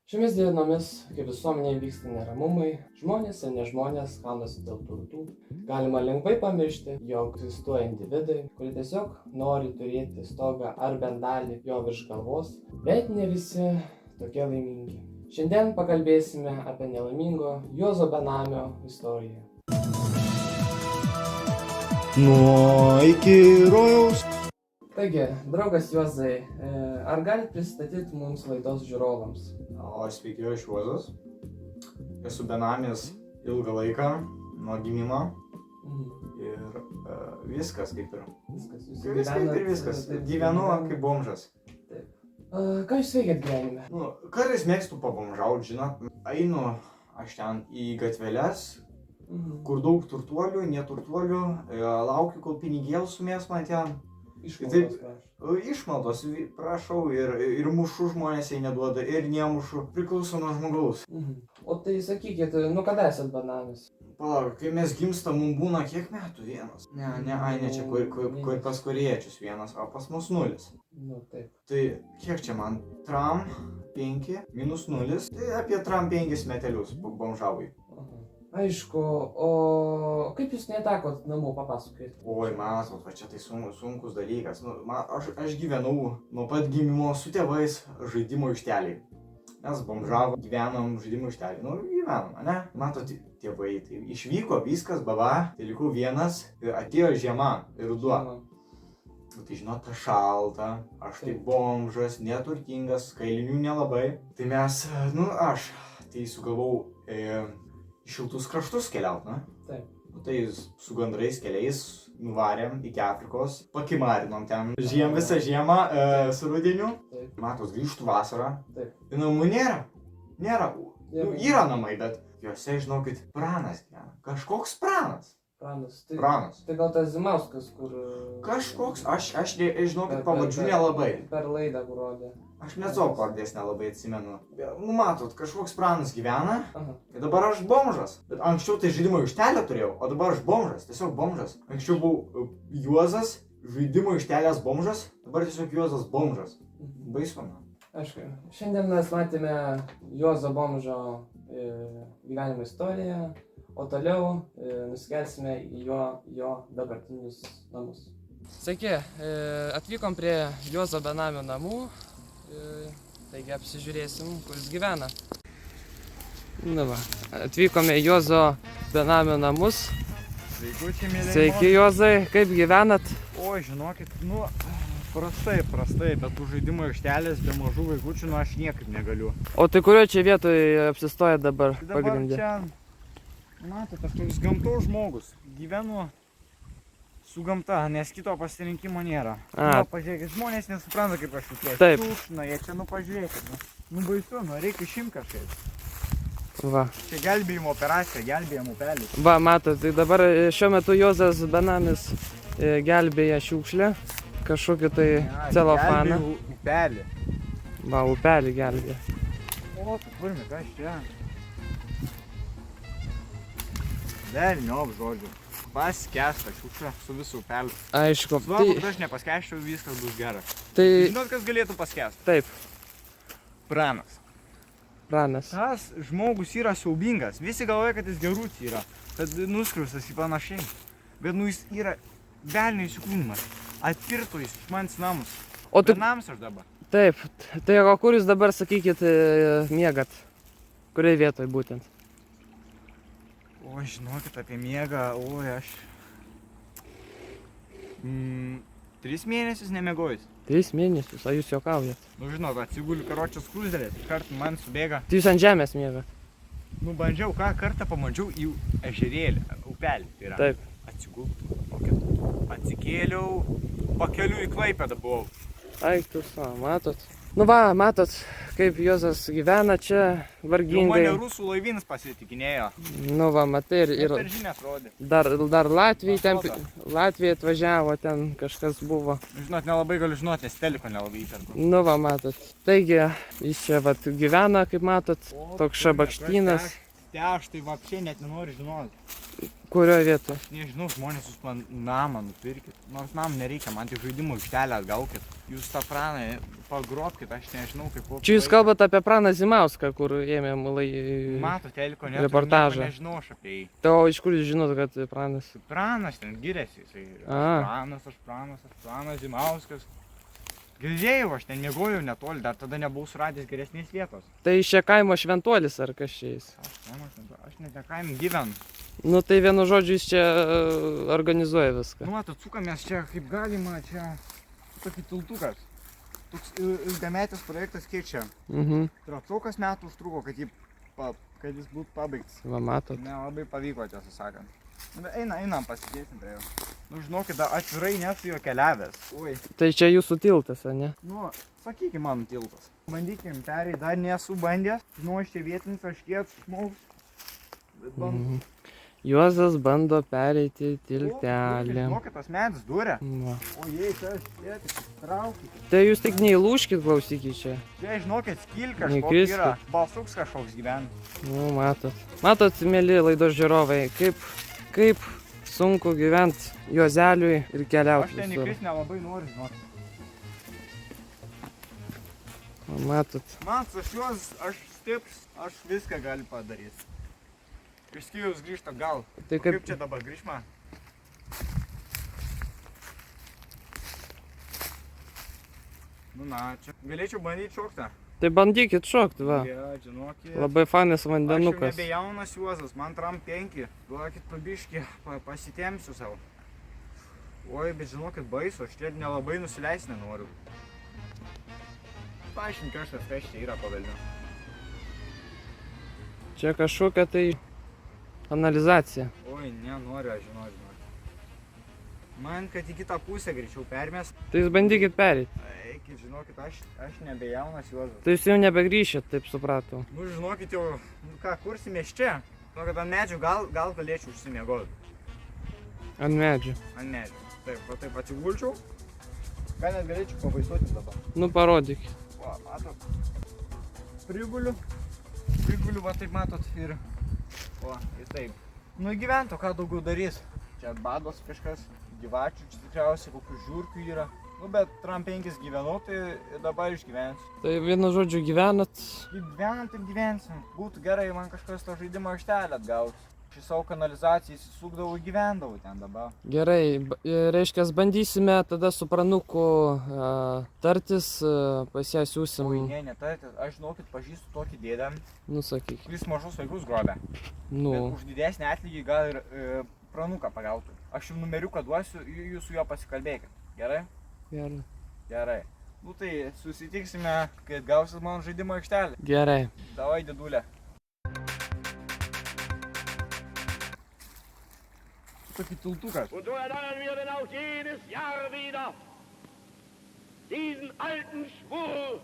Šiomis dienomis, kai visuomenėje vyksta neramumai, žmonės ir nežmonės kaunasi dėl turtų, galima lengvai pamiršti, jog egzistuoja individai, kurie tiesiog nori turėti stogą ar bent dalį jo virš galvos, bet ne visi tokie laimingi. Šiandien pakalbėsime apie nelaimingo Juozo benamio istoriją. Nuo iki rojaus. Taigi, draugas Juozai, ar galite pristatyti mums laidos žiūrovams? Sveiki, aš Juozas. Esu benamis ilgą laiką, nuo gimimo. Ir viskas kaip ir. Viskas. Gyvenu kaip bomžas. Taip. Ką jūs veikiat gyvenime? Kartais mėgstu pabomžauti, žinot. Einu aš ten į gatveles, kur daug turtuolių, neturtuolių. Laukiu, kol pinigėlų sumės man ten. Išmaldos prašau. Išmaldos prašau ir mušu žmonės, jei neduoda, ir nemušu, priklauso nuo žmogaus. O tai sakykit, kada esat benamis? Palauk, kai mes gimstam, mums būna kiek metų? Vienas? Ne, čia pas korėjiečius vienas, o pas mus 0. Nu taip. Tai kiek čia man? Tram 5 minus 0, tai apie tram 5 metelius bomžavai. Aišku, o kaip jūs netekot namų, papasakokit? Oi, matot, va čia tai sunkus dalykas. Aš gyvenau nuo pat gimimo su tėvais žaidimo aikšteliai. Mes bomžavom, gyvenom žaidimo aikšteliai. Gyvenom, ne? Matot, tėvai tai išvyko, viskas, baba, tai likau vienas, atėjo žiema ir ruduo. Tai žinot, ta šalta, aš tai bomžas, neturtingas, kailinių nelabai. Tai mes, aš tai sugalvau šiltus kraštus keliaut, na? Taip. Tai su gandrais keliais nuvarėm iki Afrikos, pakimarinom ten visą žiemą su rudeniu. Taip. Matos, grįžtų vasarą. Taip. Namų nėra. Yra namai, bet juose, žinokit, pranas gyvena. Kažkoks pranas. Pranas. Tai gal tas Zimauskas, kur... Kažkoks, aš žinokit, pavadžių nelabai. Per laidą rodė. Aš net savo pavardės nelabai atsimenu. Matot, kažkoks pranas gyvena. Ir dabar aš bomžas. Bet anksčiau tai žaidimo aikštelę turėjau, o dabar aš bomžas, tiesiog bomžas. Anksčiau buvau Juozas, žaidimo aikštelės bomžas, dabar tiesiog Juozas bomžas. Baisu. Aišku, šiandien mes matėme Juozo bomžo gyvenimo istoriją, o toliau nusikelsime į jo dabartinius namus. Sveiki, atvykom prie Juozo benamio namų. Taigi apsižiūrėsim, kur jis gyvena. Atvykome į Juozo benamio namus. Sveikučiai, mėlyje. Sveiki, Juozai, kaip gyvenat? O, žinokit, prastai, bet už žaidimo aikštelės be mažų vaikučių, aš niekaip negaliu. O tai kurioje čia vietoje apsistoja dabar pagrindė? Dabar čia, matot, aš toks gamtos žmogus. Gyvenu su gamta, nes kito pasirinkimo nėra. Pažiūrėkit, žmonės nesupranta, kaip aš jaučiuosi. Taip. Šiukšna, jie čia, pažiūrėkit. Baisu, reikia išimti kažkaip. Va. Čia gelbėjimo operacija, gelbėjimo upelį. Va, matot, tai dabar šiuo metu Juozas benamis gelbėja šiukšlę, kažkokį tai celofaną. Gelbėjau upelį. Va, upelį gelbėja. O, tai turime, kas čia? Velniop, žodžiu. Paskęsta šiukšlė su visų upeliu. Aišku. Svarbu, kad aš nepaskęsčiau, viskas bus gerai. Tai... Žinot, kas galėtų paskęsti? Taip. Pranas. Tas žmogus yra siaubingas. Visi galvoja, kad jis gerūts yra. Kad nuskriaustas į panašiai. Bet jis yra velnio įsikūnimas. Atpirto jis iš manęs namus. Benams aš dabar. Taip. Tai o kur jūs dabar, sakykit, miegat? Kurioje vietoje būtent? O, žinokit, apie miegą, aš 3 mėnesius nemiegojus. 3 mėnesius, o jūs juokaujat? Žinot, atsiguliu karočios skruzdėlės, kart man subėga. Tai jūs ant žemės miegat? Bandžiau, kartą pamačiau į ežerėlį, upelį. Tai yra. Taip. Atsigultų. Atsikėliau, pakeliu į Klaipėdą buvau. Ai, tu matot. Matot, kaip Juozas gyvena čia vargingai. Mane rusų laivynas pasitikinėjo. Matai ir... Per žinias rodė. Dar Latvija atvažiavo, ten kažkas buvo. Žinot, nelabai galiu žinot, nes teliko nelabai įperku. Matot. Taigi, jis čia gyvena, kaip matot, toks šabakštynas. mieste aš tai vapšiai net nenoriu žinoti. Kurioje vietoje? Nežinau, žmonės jūs man namą nupirkit. Nors namą nereikia, man tik žaidimų aikštelę atgaukit. Jūs tą praną pagrobkit, aš nežinau kaip kokį. Čia jūs kalbate apie Praną Zimauską, kur ėmėm Mato, teliko net reportažą. Nežinau aš apie jį. Tai o iš kur jūs žinot, kad Pranas? Pranas ten giriasi, jisai. A. Aš Pranas Zimauskas. Girdėjau, aš ten miegojau netoli, dar tada nebuvau suradęs geresnės vietos. Tai iš čia kaimo šventuolis ar kas čia jis? Aš net ne kaime gyvenu. Nu tai vienu žodžiu jis čia organizuoja viską. Nu, matot, sukamės čia kaip galima, čia tokį tiltukas. Toks ilgametis projektas keičia. Traptokas metų užtruko, kad jis būtų pabaigtas. Va matot. Nelabai pavyko, tiesą sakant. Einam pasidėsim prie jo. Nu, žinokit, atvirai nesu jo keliavęs. Oi. Tai čia jūsų tiltas, ar ne? Nu, sakykim man tiltas. Bandykim pereit, dar nesu bandęs. Žinau, aš čia vietinis, aš kiek žmogus. Bet bandu. Juozas bando pereiti tiltelį. Žinokit, tas medis durė. Va. O jei, čia aš sėti, traukit. Tai jūs tik neįlūškit, klausykit čia. Čia, žinokit, skil kažkoks Nekriskit. yra. Balsuks kažkoks gyvena. Nu, matot. Matot, mėly laidos žiūrovai, kaip sunku gyventi Juozeliui ir Aš keliauti ten visur. įkrist nelabai noriu, žinokit. Matot. Man su šiuos, aš stiprs, aš viską galiu padaryti. Išskyrus grįžta gal. Tai Kaip čia dabar grįžma? Nu na, čia galėčiau bandyti šoktą. Tai bandykit šokti, va. Ja, žinokit. Labai fanas Aš jau vandenukas. nebe jaunas Juozas, man tram 5. Duokit pabiškį, pasitemsiu savo. Oi, bet žinokit, baisu, aš čia nelabai nusileis nenoriu. Paaiškink kažkas, kas čia yra pavelnio. Čia kažkokia tai analizacija. Oi, nenoriu, aš žinau. Man, kad į kitą pusę greičiau permest. Tai jūs bandykit pereiti. Eikit, žinokit, aš nebe jaunas Juozas. Tai jūs jau nebegrįšit, taip supratau. Nu, žinokit, jau, ką, kursimės čia? Žinokit, ant medžių gal galėčiau užsimiegoti. Ant medžių. Ant medžių. Taip, va taip atsigulčiau. Gal net galėčiau pavaisuoti dabar. Nu parodyk. Va, matot. Priguliu, va taip matot ir... O, ir taip. Nu, gyvento, ką daugiau darys. Čia bados kažkas, gyvačių, čia tikriausiai kokių žiurkių yra. Nu, bet tram 5 gyvenau, tai dabar išgyvensiu. Tai vienu žodžiu gyvenat. Gyvenam, taip gyvensim. Būtų gerai, man kažkas to žaidimo aikštelę atgaus. Šį savo kanalizaciją įsisukdavau, gyvendavau ten dabar. Gerai, reiškia, bandysime tada su Pranuku tartis, pas ją siūsim. Oi, ne tartis. Aš žinokit, pažįstu tokį dėdę, Nu sakyk. kuris mažus vaikus grobė. Nu. Bet už didesnį atlygį gal ir Pranuką pagautų. Aš jums numeriuką duosiu, jūs su juo pasikalbėkit. Gerai? Gerai. Gerai. Nu tai susitiksime, kai gausit man žaidimo aikštelę. Gerai. Davai, dėdulė. Tokį tiltukas. Und so erneuern wir denn auch jedes Jahr wieder diesen alten Schwur